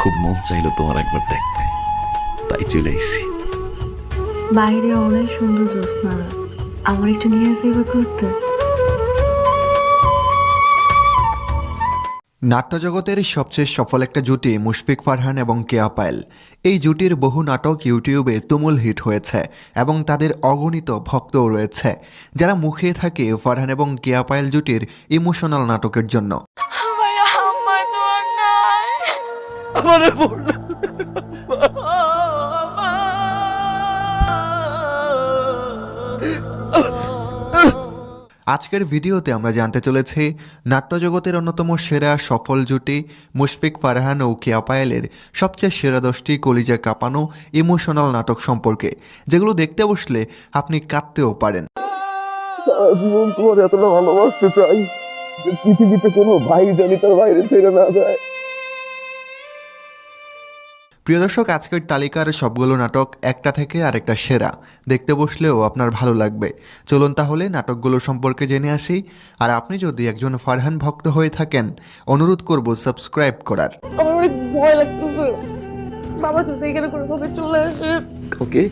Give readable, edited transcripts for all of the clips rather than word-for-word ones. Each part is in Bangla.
খুব মন চাইলো তোমার একবার দেখতে, তাই চলে আইছি। বাইরে অনেক সুন্দর জ্যোৎস্নারা, আমার একটু নিয়ে যাইবা করতে। নাট্যজগতের সবচেয়ে সফল একটা জুটি মুশফিক ফারহান এবং কেয়া পায়েল। এই জুটির বহু নাটক ইউটিউবে তুমুল হিট হয়েছে এবং তাদের অগণিত ভক্তও রয়েছে, যারা মুখিয়ে থাকে ফারহান এবং কেয়া পায়েল জুটির ইমোশনাল নাটকের জন্য। আজকের ভিডিওতে আমরা জানতে চলেছি নাট্যজগতের অন্যতম সেরা সফল জুটি মুশফিক ফারহান ও কেয়া পায়েলের সবচেয়ে সেরা 10টি কলিজা কাঁপানো ইমোশনাল নাটক সম্পর্কে, যেগুলো দেখতে বসলে আপনি কাঁদতেও পারেন। জীবন তোমার এতটা ভালোবাসতে চাই যে পৃথিবীতে কোনো ভাই জানি তার বাইরে ছেড়ে না যায়। প্রিয় দর্শক, আজকের তালিকার সবগুলো নাটক একটা থেকে আরেকটা সেরা, দেখতে বসলেও আপনার ভালো লাগবে। চলুন তাহলে নাটকগুলো সম্পর্কে জেনে আসি। আর আপনি যদি একজন ফারহান ভক্ত হয়ে থাকেন, অনুরোধ করব সাবস্ক্রাইব করার। আমার অনেক ভয় লাগতেছে, বাবা যদি এখানে কোনোভাবে চলে আসে। ওকে,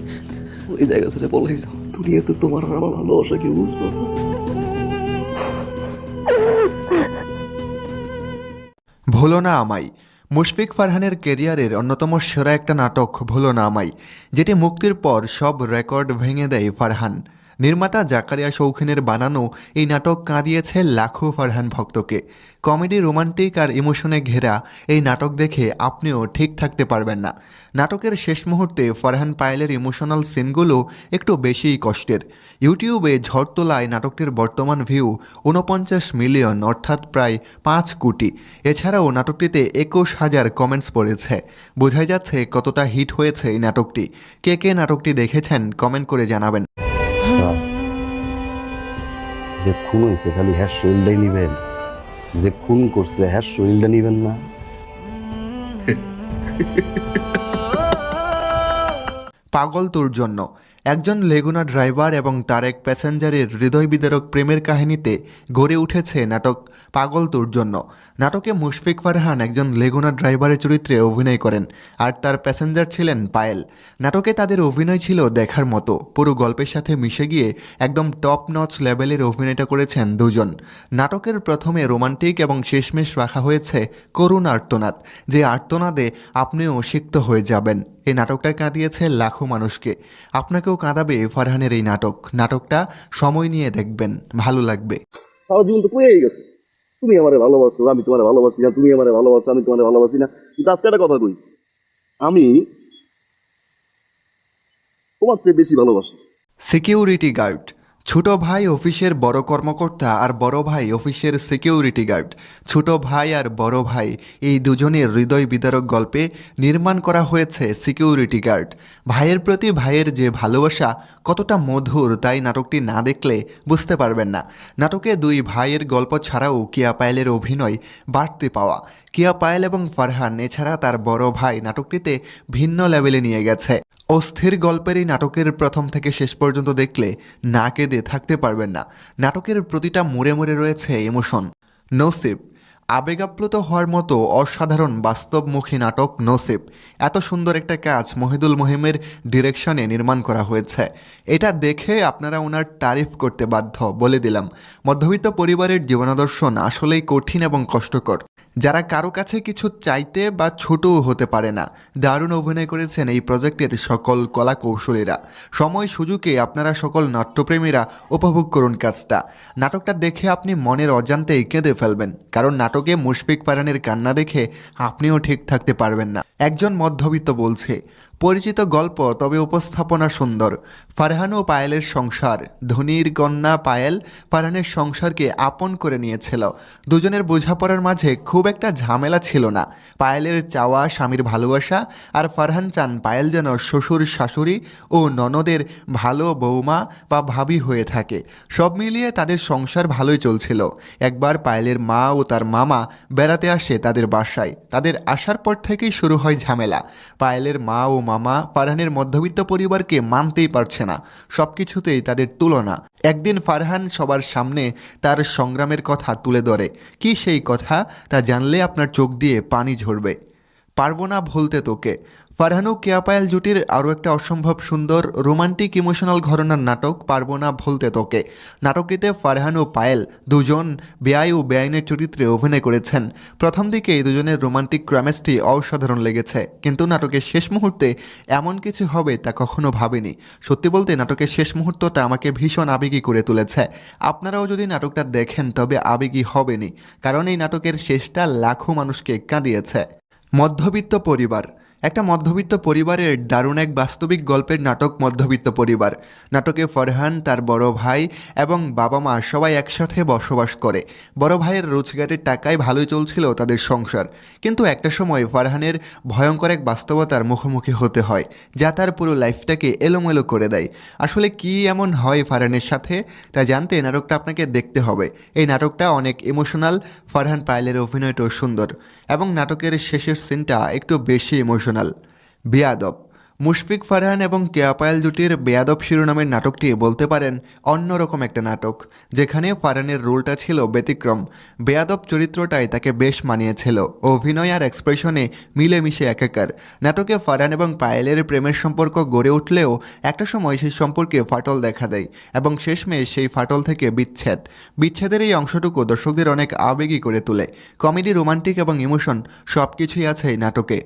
ওই জায়গা ছেড়ে বলেছ দুনিয়াতে তোমার আর আমার ভালোবাসা কেউ বুঝবো না। ভুলো না আমায় মুশফিক ফারহানের কেরিয়ারের অন্যতম সেরা একটা নাটক ভুলো না আমায়, যেটি মুক্তির পর সব রেকর্ড ভেঙে দেয় ফারহান। নির্মাতা জাকারিয়া শৌখিনের বানানো এই নাটক কাঁদিয়েছে লাখো ফারহান ভক্তকে। কমেডি, রোমান্টিক আর ইমোশনে ঘেরা এই নাটক দেখে আপনিও ঠিক থাকতে পারবেন না। নাটকের শেষ মুহূর্তে ফারহান পায়েলের ইমোশনাল সিনগুলো একটু বেশিই কষ্টের। ইউটিউবে ঝড় তোলায় নাটকটির বর্তমান ভিউ 49 মিলিয়ন, অর্থাৎ প্রায় 5 কোটি। এছাড়াও নাটকটিতে 21,000 কমেন্টস পড়েছে। বোঝাই যাচ্ছে কতটা হিট হয়েছে এই নাটকটি। কে কে নাটকটি দেখেছেন কমেন্ট করে জানাবেন। যে খুন হয়েছে খালি হ্যাঁ শরীরটাই নিবেন, যে খুন করছে হ্যাঁ শরীরটা নিবেন না। পাগল তোর জন্য একজন লেগুনা ড্রাইভার এবং তার এক প্যাসেঞ্জারের হৃদয় বিদারক প্রেমের কাহিনীতে গড়ে উঠেছে নাটক পাগল তোর জন্য। নাটকে মুশফিক ফারহান একজন লেগুনা ড্রাইভারের চরিত্রে অভিনয় করেন, আর তার প্যাসেঞ্জার ছিলেন পায়েল। নাটকে তাদের অভিনয় ছিল দেখার মতো। পুরো গল্পের সাথে মিশে গিয়ে একদম টপ নচ লেভেলের অভিনয়টা করেছেন দুজন। নাটকের প্রথমে রোমান্টিক এবং শেষমেশ রাখা হয়েছে করুণ আর্তনাদ, যে আর্তনাদে আপনিও সিক্ত হয়ে যাবেন। এই নাটকটা কাঁদিয়েছে লাখো মানুষকে। আপনাকেও কাঁদাবে ফারহানের এই নাটকটা সময় নিয়ে দেখবেন, ভালো লাগবে। সারা জীবন তো পড়েই গেছে, তুমি আমারে ভালোবাসো, আমি তোমারে ভালোবাসি না, তুমি আমারে ভালোবাসো, আমি তোমারে ভালোবাসি না। কিন্তু আজকে একটা কথা কই, আমি তোমার চেয়ে বেশি ভালোবাসি। Security guard. ছোট ভাই অফিসের বড় কর্মকর্তা আর বড় ভাই অফিসের সিকিউরিটি গার্ড। ছোট ভাই আর বড় ভাই এই দুজনের হৃদয় বিদারক গল্পে নির্মাণ করা হয়েছে সিকিউরিটি গার্ড। ভাইয়ের প্রতি ভাইয়ের যে ভালোবাসা কতটা মধুর, তাই নাটকটি না দেখলে বুঝতে পারবেন না। নাটকে দুই ভাইয়ের গল্প ছাড়াও কেয়া পায়েলের অভিনয় বাড়তে পাওয়া। কেয়া পায়েল এবং ফারহান এছাড়া তার বড় ভাই নাটকটিতে ভিন্ন লেভেলে নিয়ে গেছে। অস্থির গল্পের এই নাটকের প্রথম থেকে শেষ পর্যন্ত দেখলে না কেঁদে থাকতে পারবেন না। নাটকের প্রতিটা মোড়ে মোড়ে রয়েছে ইমোশন। নসিব। আবেগাপ্লুত হওয়ার মতো অসাধারণ বাস্তবমুখী নাটক নসিব। এত সুন্দর একটা কাজ মহিদুল মহিমের ডিরেকশনে নির্মাণ করা হয়েছে। এটা দেখে আপনারা ওনার তারিফ করতে বাধ্য, বলে দিলাম। মধ্যবিত্ত পরিবারের জীবনাদর্শন আসলেই কঠিন এবং কষ্টকর। যারা কারো কাছে কিছু চাইতে বা ছোটও হতে পারে না। দারুণ অভিনয় করেছেন এই প্রজেক্টের সকল কলা কৌশলীরা। সময় সুযোগে আপনারা সকল নাট্যপ্রেমীরা উপভোগ করুন কাজটা। নাটকটা দেখে আপনি মনের অজান্তেই কেঁদে ফেলবেন, কারণ নাটকে মুশফিক ফারহানের কান্না দেখে আপনিও ঠিক থাকতে পারবেন না। একজন মধ্যবিত্ত বলছে, পরিচিত গল্প, তবে উপস্থাপনা সুন্দর। ফারহান ও পায়েলের সংসার। ধনীর কন্যা পায়েল ফারহানের সংসারকে আপন করে নিয়েছিল। দুজনের বোঝাপড়ার মাঝে খুব একটা ঝামেলা ছিল না। পায়েলের চাওয়া স্বামীর ভালোবাসা, আর ফারহান চান পায়েল যেন শ্বশুর শাশুড়ি ও ননদের ভালো বৌমা বা ভাবি হয়ে থাকে। সব মিলিয়ে তাদের সংসার ভালোই চলছিল। একবার পায়েলের মা ও তার মামা বেড়াতে আসে তাদের বাসায়। তাদের আসার পর থেকেই শুরু হয় ঝামেলা। পায়েলের মা ও মামা ফারহানের মধ্যবিত্ত পরিবারকে মানতেই পারছে না। সব কিছুতেই তাদের তুলনা। একদিন ফারহান সবার সামনে তার সংগ্রামের কথা তুলে ধরে। কি সেই কথা, তা জানলে আপনার চোখ দিয়ে পানি ঝরবে। পারবো না ভুলতে তোকে। ফারহান ও কেয়া পায়েল জুটির আরও একটা অসম্ভব সুন্দর রোমান্টিক ইমোশনাল ঘরানার নাটক পারবো না ভুলতে তোকে। নাটকটিতে ফারহান ও পায়েল দুজন বেআই ও বেআইনের চরিত্রে অভিনয় করেছেন। প্রথম দিকে এই দুজনের রোমান্টিক ক্রামেস্ট্রি অসাধারণ লেগেছে, কিন্তু নাটকের শেষ মুহূর্তে এমন কিছু হবে তা কখনো ভাবিনি। সত্যি বলতে নাটকের শেষ মুহূর্তটা আমাকে ভীষণ আবেগী করে তুলেছে। আপনারাও যদি নাটকটা দেখেন তবে আবেগী হবেনই, কারণ এই নাটকের শেষটা লাখো মানুষকে কাঁদিয়েছে। মধ্যবিত্ত পরিবার। একটা মধ্যবিত্ত পরিবারের দারুণ এক বাস্তবিক গল্পের নাটক মধ্যবিত্ত পরিবার। নাটকে ফারহান, তার বড় ভাই এবং বাবা মা সবাই একসাথে বসবাস করে। বড় ভাইয়ের রোজগারের টাকায় ভালোই চলছিল তাদের সংসার, কিন্তু একটা সময় ফারহানের ভয়ঙ্কর এক বাস্তবতার মুখোমুখি হতে হয়, যা তার পুরো লাইফটাকে এলোমেলো করে দেয়। আসলে কি এমন হয় ফারহানের সাথে তা জানতে নাটকটা আপনাকে দেখতে হবে। এই নাটকটা অনেক ইমোশনাল, ফারহান পায়েলের অভিনয়টাও সুন্দর এবং নাটকের শেষের সিনটা একটু বেশি ইমোশনাল। বেয়াদব। মুশফিক ফারহান এবং কেয়া পায়েল জুটির বেয়াদব শিরোনামের নাটকটি বলতে পারেন অন্যরকম একটা নাটক, যেখানে ফারহানের রোলটা ছিল ব্যতিক্রম। বেয়াদব চরিত্রটাই তাকে বেশ মানিয়েছিল। অভিনয় আর এক্সপ্রেশনে মিলেমিশে একাকার। নাটকে ফারহান এবং পায়েলের প্রেমের সম্পর্ক গড়ে উঠলেও একটা সময় সেই সম্পর্কে ফাটল দেখা দেয় এবং শেষমেশ সেই ফাটল থেকে বিচ্ছেদ। বিচ্ছেদের এই অংশটুকু দর্শকদের অনেক আবেগী করে তোলে। কমেডি, রোমান্টিক এবং ইমোশন সব কিছুই আছে এই নাটকে।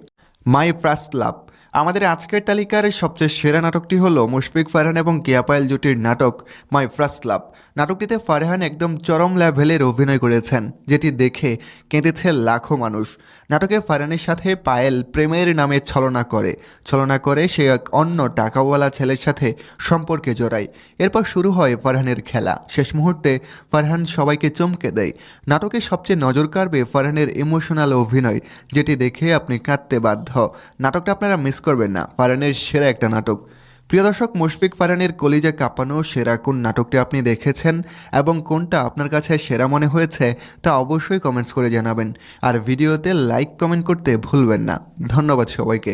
My first love. আমাদের আজকের তালিকার সবচেয়ে সেরা নাটকটি হলো মুশফিক ফারহান এবং কেয়া পায়েল জুটির নাটক মাই ফার্স্ট লাভ। নাটকটিতে ফারহান একদম চরম লেভেলের অভিনয় করেছেন, যেটি দেখে কেঁদেছে লাখো মানুষ। নাটকে ফারহানের সাথে পায়েল প্রেমের নামে ছলনা করে সে এক অন্য টাকাওয়ালা ছেলের সাথে সম্পর্কে জড়ায়। এরপর শুরু হয় ফারহানের খেলা। শেষ মুহূর্তে ফারহান সবাইকে চমকে দেয়। নাটকে সবচেয়ে নজর কাড়বে ফারহানের ইমোশনাল অভিনয়, যেটি দেখে আপনি কাঁদতে বাধ্য। নাটকটা আপনারা মিস করবেন না। ফারহানের সেরা একটা নাটক। প্রিয় দর্শক, মুশফিক ফারহানের কলিজা কাঁপানো সেরা কোন নাটকটি আপনি দেখেছেন এবং কোনটা আপনার কাছে সেরা মনে হয়েছে তা অবশ্যই কমেন্টস করে জানাবেন। আর ভিডিওতে লাইক কমেন্ট করতে ভুলবেন না। ধন্যবাদ সবাইকে।